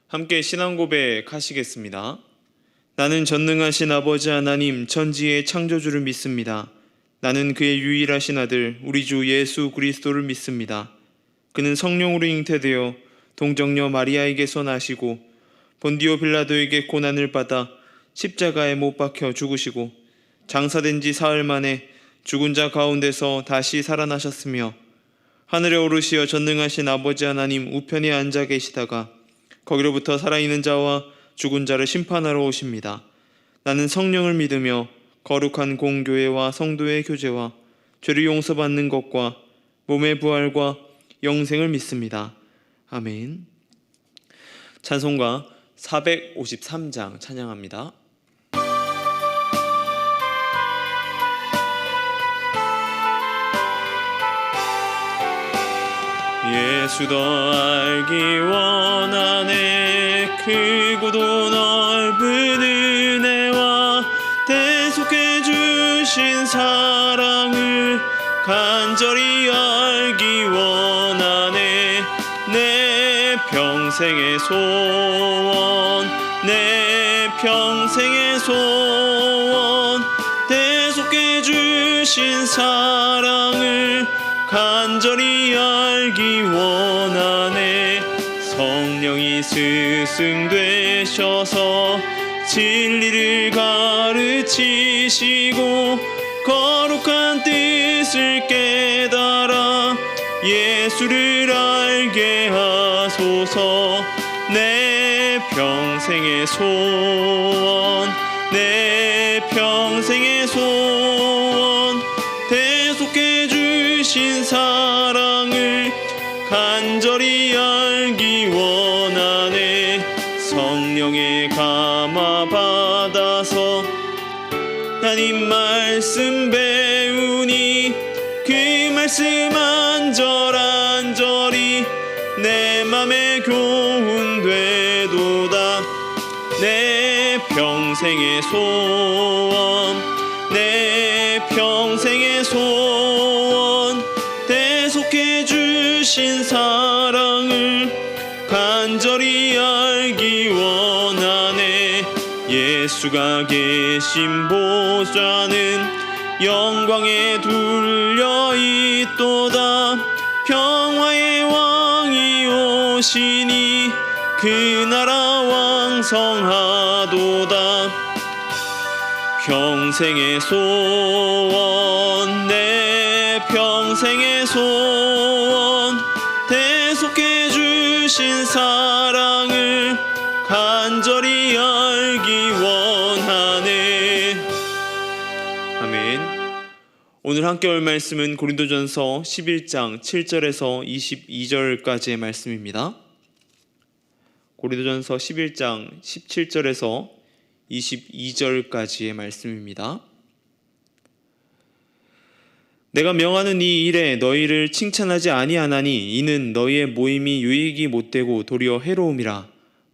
함께 신앙 고백하시겠습니다. 나는 전능하신 아버지 하나님 천지의 창조주를 믿습니다. 나는 그의 유일하신 아들 우리 주 예수 그리스도를 믿습니다. 그는 성령으로 잉태되어 동정녀 마리아에게서 나시고 본디오 빌라도에게 고난을 받아 십자가에 못 박혀 죽으시고 장사된 지 사흘 만에 죽은 자 가운데서 다시 살아나셨으며 하늘에 오르시어 전능하신 아버지 하나님 우편에 앉아 계시다가 거기로부터 살아있는 자와 죽은 자를 심판하러 오십니다. 나는 성령을 믿으며 거룩한 공교회와 성도의 교제와 죄를 용서받는 것과 몸의 부활과 영생을 믿습니다. 아멘. 찬송가 453장 찬양합니다. 예수 더 알기 원하네. 크고도 넓은 은혜와 대속해 주신 사랑을 간절히 알기 원하네. 내 평생의 소원, 내 평생의 소원, 대속해 주신 사랑을 간절히 알기 원하네. 성령이 스승되셔서 진리를 가르치시고 거룩한 뜻을 깨달아 예수를 알게 하소서. 내 평생의 소원, 내 평생의 소원, 대속해 주신 사랑을 간절히 알기 원하네. 성령의 감화 받아서 하나님 말씀 배우니 그 말씀 안절안절이 내 맘에 교훈되도다. 내 평생의 소원, 내 평생의 소원, 대속해 주신 사랑을 간절히 알기 원하네. 예수가 계신 보좌는 영광에 둘려 있도다. 평화의 왕이 오시니 그 나라 왕성하도다. 평생의 소원, 내 평생의 소원, 대속해 주신 사랑을 간절히 알기 원하네. 아멘. 오늘 함께 올 말씀은 고린도전서 11장 7절에서 22절까지의 말씀입니다. 고린도전서 11장 17절에서 22절까지의 말씀입니다. 내가 명하는 이 일에 너희를 칭찬하지 아니하나니 이는 너희의 모임이 유익이 못되고 도리어 해로움이라.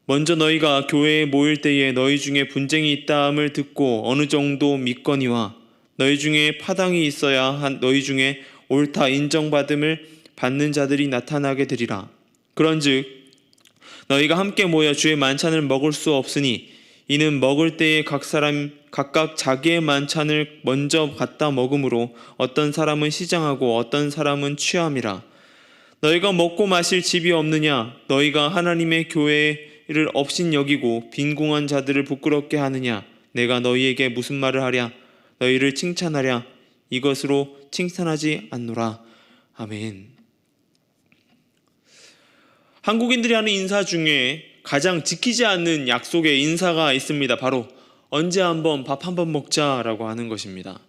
먼저 너희가 교회에 모일 때에 너희 중에 분쟁이 있다함을 듣고 어느 정도 믿거니와 너희 중에 파당이 있어야 너희 중에 옳다 인정받음을 받는 자들이 나타나게 되리라. 그런즉 너희가 함께 모여 주의 만찬을 먹을 수 없으니 이는 먹을 때에 각 사람 각각 자기의 만찬을 먼저 갖다 먹음으로 어떤 사람은 시장하고 어떤 사람은 취함이라. 너희가 먹고 마실 집이 없느냐? 너희가 하나님의 교회를 업신 여기고 빈궁한 자들을 부끄럽게 하느냐? 내가 너희에게 무슨 말을 하랴? 너희를 칭찬하랴? 이것으로 칭찬하지 않노라. 아멘. 한국인들이 하는 인사 중에 가장 지키지 않는 약속의 인사가 있습니다. 바로 언제 한번 밥 한번 먹자라고 하는 것입니다.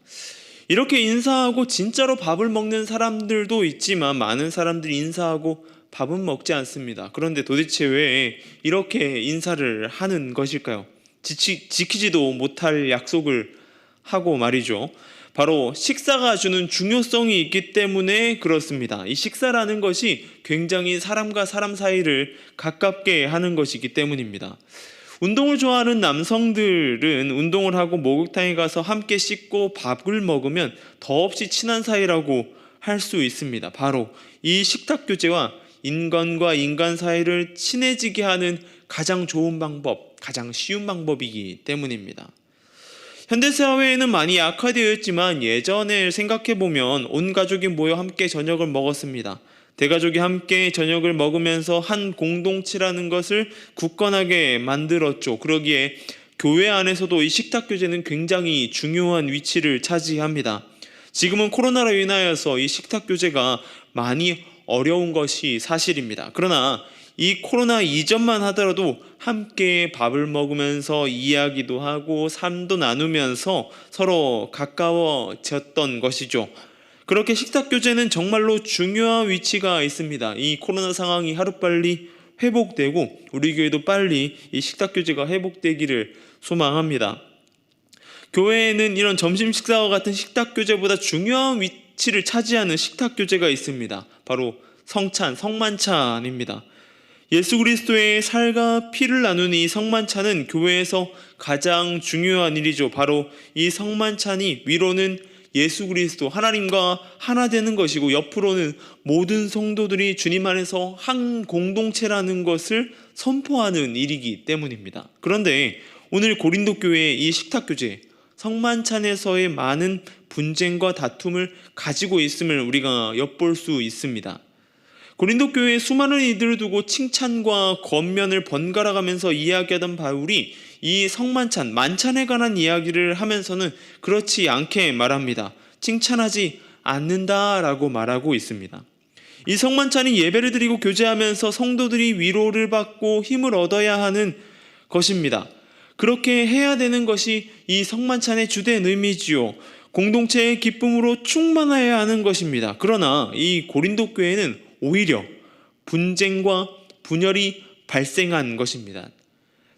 이렇게 인사하고 진짜로 밥을 먹는 사람들도 있지만 많은 사람들이 인사하고 밥은 먹지 않습니다. 그런데 도대체 왜 이렇게 인사를 하는 것일까요? 지키지도 못할 약속을 하고 말이죠. 바로 식사가 주는 중요성이 있기 때문에 그렇습니다. 이 식사라는 것이 굉장히 사람과 사람 사이를 가깝게 하는 것이기 때문입니다. 운동을 좋아하는 남성들은 운동을 하고 목욕탕에 가서 함께 씻고 밥을 먹으면 더없이 친한 사이라고 할 수 있습니다. 바로 이 식탁 교제와 인간과 인간 사이를 친해지게 하는 가장 좋은 방법, 가장 쉬운 방법이기 때문입니다. 현대사회에는 많이 약화되어 있지만 예전을 생각해보면 온 가족이 모여 함께 저녁을 먹었습니다. 대가족이 함께 저녁을 먹으면서 한 공동체라는 것을 굳건하게 만들었죠. 그러기에 교회 안에서도 이 식탁교제는 굉장히 중요한 위치를 차지합니다. 지금은 코로나로 인하여서 이 식탁교제가 많이 어려운 것이 사실입니다. 그러나 이 코로나 이전만 하더라도 함께 밥을 먹으면서 이야기도 하고 삶도 나누면서 서로 가까워졌던 것이죠. 그렇게 식탁교제는 정말로 중요한 위치가 있습니다. 이 코로나 상황이 하루빨리 회복되고 우리 교회도 빨리 이 식탁교제가 회복되기를 소망합니다. 교회에는 이런 점심 식사와 같은 식탁교제보다 중요한 위치를 차지하는 식탁교제가 있습니다. 바로 성만찬입니다. 예수 그리스도의 살과 피를 나누는 이 성만찬은 교회에서 가장 중요한 일이죠. 바로 이 성만찬이 위로는 예수 그리스도 하나님과 하나 되는 것이고 옆으로는 모든 성도들이 주님 안에서 한 공동체라는 것을 선포하는 일이기 때문입니다. 그런데 오늘 고린도 교회의 이 식탁교제, 성만찬에서의 많은 분쟁과 다툼을 가지고 있음을 우리가 엿볼 수 있습니다. 고린도 교회에 수많은 이들을 두고 칭찬과 권면을 번갈아 가면서 이야기하던 바울이 이 성만찬, 만찬에 관한 이야기를 하면서는 그렇지 않게 말합니다. 칭찬하지 않는다라고 말하고 있습니다. 이 성만찬이 예배를 드리고 교제하면서 성도들이 위로를 받고 힘을 얻어야 하는 것입니다. 그렇게 해야 되는 것이 이 성만찬의 주된 의미지요. 공동체의 기쁨으로 충만해야 하는 것입니다. 그러나 이 고린도 교회는 오히려 분쟁과 분열이 발생한 것입니다.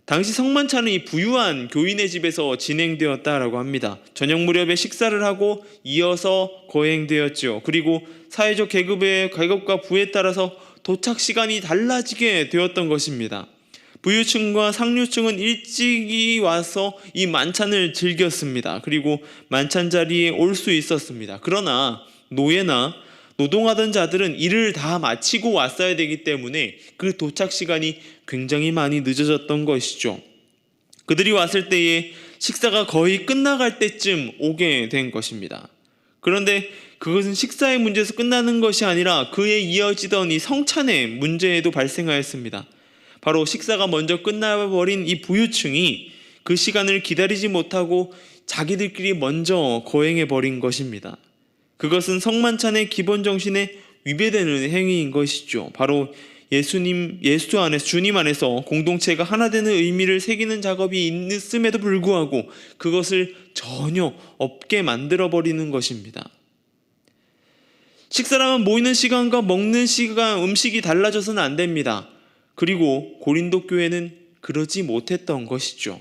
당시 성만찬은 이 부유한 교인의 집에서 진행되었다라고 합니다. 저녁 무렵에 식사를 하고 이어서 거행되었죠. 그리고 사회적 계급과 부에 따라서 도착 시간이 달라지게 되었던 것입니다. 부유층과 상류층은 일찍이 와서 이 만찬을 즐겼습니다. 그리고 만찬 자리에 올 수 있었습니다. 그러나 노예나 노동하던 자들은 일을 다 마치고 왔어야 되기 때문에 그 도착 시간이 굉장히 많이 늦어졌던 것이죠. 그들이 왔을 때에 식사가 거의 끝나갈 때쯤 오게 된 것입니다. 그런데 그것은 식사의 문제에서 끝나는 것이 아니라 그에 이어지던 이 성찬의 문제에도 발생하였습니다. 바로 식사가 먼저 끝나버린 이 부유층이 그 시간을 기다리지 못하고 자기들끼리 먼저 거행해버린 것입니다. 그것은 성만찬의 기본 정신에 위배되는 행위인 것이죠. 바로 주님 안에서 공동체가 하나 되는 의미를 새기는 작업이 있음에도 불구하고 그것을 전혀 없게 만들어버리는 것입니다. 식사라면 모이는 시간과 먹는 시간, 음식이 달라져서는 안 됩니다. 그리고 고린도 교회는 그러지 못했던 것이죠.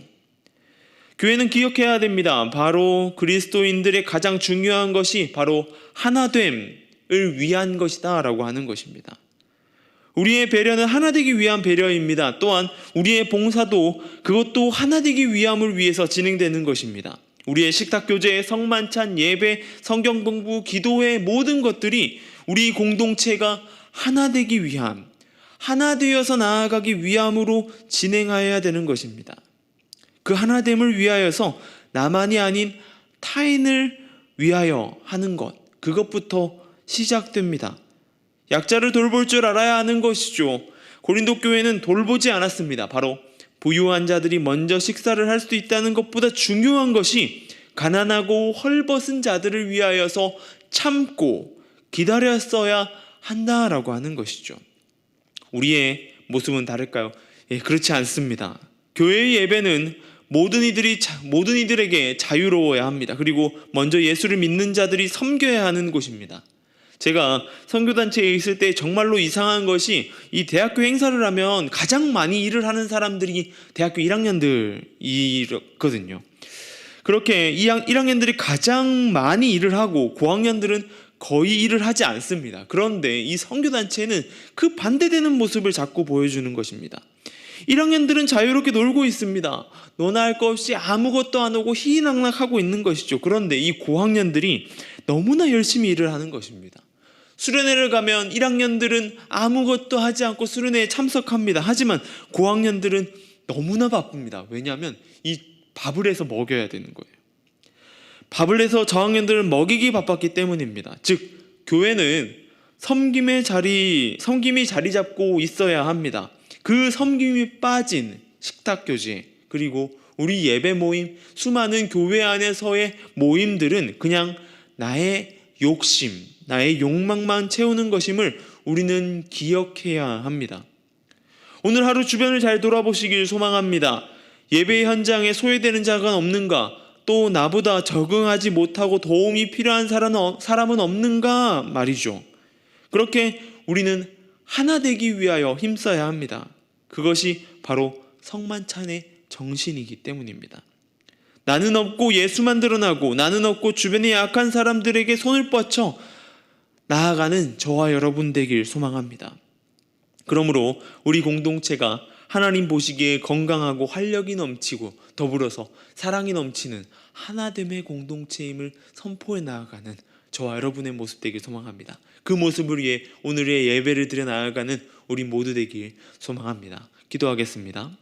교회는 기억해야 됩니다. 바로 그리스도인들의 가장 중요한 것이 바로 하나됨을 위한 것이다 라고 하는 것입니다. 우리의 배려는 하나 되기 위한 배려입니다. 또한 우리의 봉사도 그것도 하나 되기 위함을 위해서 진행되는 것입니다. 우리의 식탁교제, 성만찬, 예배, 성경 공부, 기도의 모든 것들이 우리 공동체가 하나 되기 위함, 하나 되어서 나아가기 위함으로 진행해야 되는 것입니다. 그 하나됨을 위하여서 나만이 아닌 타인을 위하여 하는 것, 그것부터 시작됩니다. 약자를 돌볼 줄 알아야 하는 것이죠. 고린도 교회는 돌보지 않았습니다. 바로 부유한 자들이 먼저 식사를 할 수 있다는 것보다 중요한 것이 가난하고 헐벗은 자들을 위하여서 참고 기다렸어야 한다라고 하는 것이죠. 우리의 모습은 다를까요? 그렇지 않습니다. 교회의 예배는 모든 이들에게 자유로워야 합니다. 그리고 먼저 예수를 믿는 자들이 섬겨야 하는 곳입니다. 제가 선교단체에 있을 때 정말로 이상한 것이 이 대학교 행사를 하면 가장 많이 일을 하는 사람들이 대학교 1학년들이거든요. 그렇게 1학년들이 가장 많이 일을 하고 고학년들은 거의 일을 하지 않습니다. 그런데 이 선교단체는 그 반대되는 모습을 자꾸 보여주는 것입니다. 1학년들은 자유롭게 놀고 있습니다. 너나 할 것 없이 아무것도 안 하고 희희낙낙하고 있는 것이죠. 그런데 이 고학년들이 너무나 열심히 일을 하는 것입니다. 수련회를 가면 1학년들은 아무것도 하지 않고 수련회에 참석합니다. 하지만 고학년들은 너무나 바쁩니다. 왜냐하면 이 밥을 해서 먹여야 되는 거예요. 밥을 해서 저학년들을 먹이기 바빴기 때문입니다. 즉 교회는 섬김이 자리 잡고 있어야 합니다. 그 섬김이 빠진 식탁교제, 그리고 우리 예배 모임, 수많은 교회 안에서의 모임들은 그냥 나의 욕심, 나의 욕망만 채우는 것임을 우리는 기억해야 합니다. 오늘 하루 주변을 잘 돌아보시길 소망합니다. 예배 현장에 소외되는 자가 없는가? 또 나보다 적응하지 못하고 도움이 필요한 사람은 없는가 말이죠. 그렇게 우리는 하나 되기 위하여 힘써야 합니다. 그것이 바로 성만찬의 정신이기 때문입니다. 나는 없고 예수만 드러나고, 나는 없고 주변의 약한 사람들에게 손을 뻗쳐 나아가는 저와 여러분 되길 소망합니다. 그러므로 우리 공동체가 하나님 보시기에 건강하고 활력이 넘치고 더불어서 사랑이 넘치는 하나됨의 공동체임을 선포해 나아가는 저와 여러분의 모습 되길 소망합니다. 그 모습을 위해 오늘의 예배를 드려 나아가는 우리 모두 되길 소망합니다. 기도하겠습니다.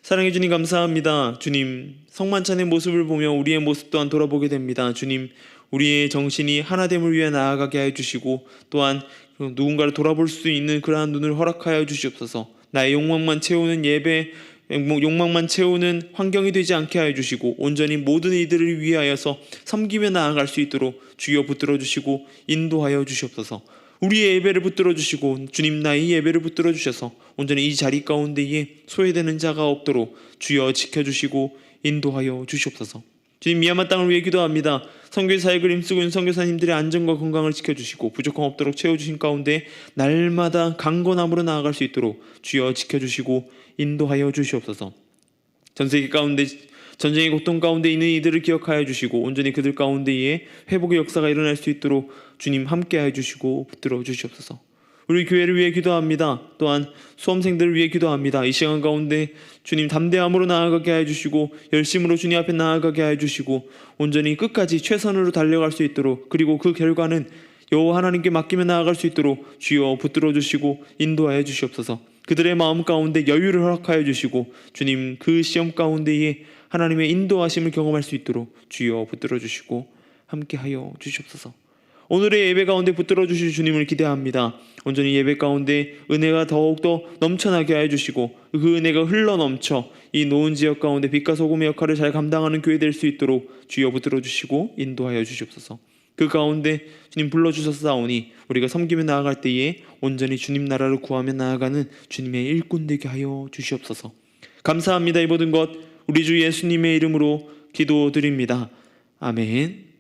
사랑해 주님 감사합니다. 주님, 성만찬의 모습을 보며 우리의 모습 또한 돌아보게 됩니다. 주님, 우리의 정신이 하나됨을 위해 나아가게 하여 주시고 또한 누군가를 돌아볼 수 있는 그러한 눈을 허락하여 주시옵소서. 나의 욕망만 채우는 예배, 욕망만 채우는 환경이 되지 않게 하여 주시고 온전히 모든 이들을 위하여서 섬기며 나아갈 수 있도록 주여 붙들어 주시고 인도하여 주시옵소서. 우리의 예배를 붙들어 주시고 주님 나의 예배를 붙들어 주셔서 온전히 이 자리 가운데에 소외되는 자가 없도록 주여 지켜주시고 인도하여 주시옵소서. 주님, 미얀마 땅을 위해 기도합니다. 선교 사역을 힘쓰고 있는 선교사님들의 안전과 건강을 지켜주시고 부족함 없도록 채워주신 가운데 날마다 강건함으로 나아갈 수 있도록 주여 지켜주시고 인도하여 주시옵소서. 전세계 가운데 전쟁의 고통 가운데 있는 이들을 기억하여 주시고 온전히 그들 가운데에 회복의 역사가 일어날 수 있도록 주님 함께하여 주시고 붙들어 주시옵소서. 우리 교회를 위해 기도합니다. 또한 수험생들을 위해 기도합니다. 이 시간 가운데 주님 담대함으로 나아가게 하여 주시고 열심으로 주님 앞에 나아가게 하여 주시고 온전히 끝까지 최선으로 달려갈 수 있도록, 그리고 그 결과는 여호와 하나님께 맡기며 나아갈 수 있도록 주여 붙들어 주시고 인도하여 주시옵소서. 그들의 마음 가운데 여유를 허락하여 주시고 주님 그 시험 가운데에 하나님의 인도하심을 경험할 수 있도록 주여 붙들어 주시고 함께하여 주시옵소서. 오늘의 예배 가운데 붙들어 주실 주님을 기대합니다. 온전히 예배 가운데 은혜가 더욱더 넘쳐나게 하여 주시고 그 은혜가 흘러 넘쳐 이 노은 지역 가운데 빛과 소금의 역할을 잘 감당하는 교회 될 수 있도록 주여 붙들어 주시고 인도하여 주시옵소서. 그 가운데 주님 불러주셨사오니 우리가 섬기며 나아갈 때에 온전히 주님 나라를 구하며 나아가는 주님의 일꾼 되게 하여 주시옵소서. 감사합니다. 이 모든 것 우리 주 예수님의 이름으로 기도드립니다. 아멘.